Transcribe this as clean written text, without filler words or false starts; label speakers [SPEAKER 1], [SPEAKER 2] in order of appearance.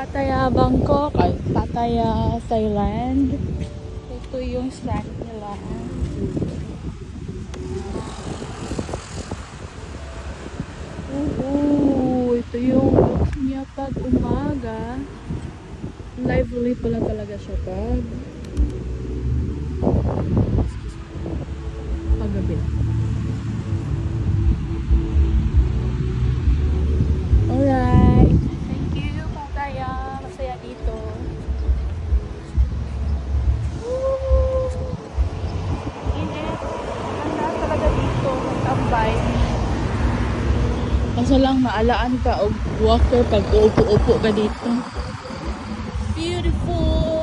[SPEAKER 1] Pattaya Bangkok ay Pattaya Thailand. Ito yung snack nila. Ito yung looks niya pag umaga. Lively pala talaga siya pag paggabi. Alright. Thank you, Pattaya. Masaya dito. Init. Maganda talaga dito. Magtambay. Kaso lang maalaan ka o walker pag uupo-upo ka dito. Beautiful!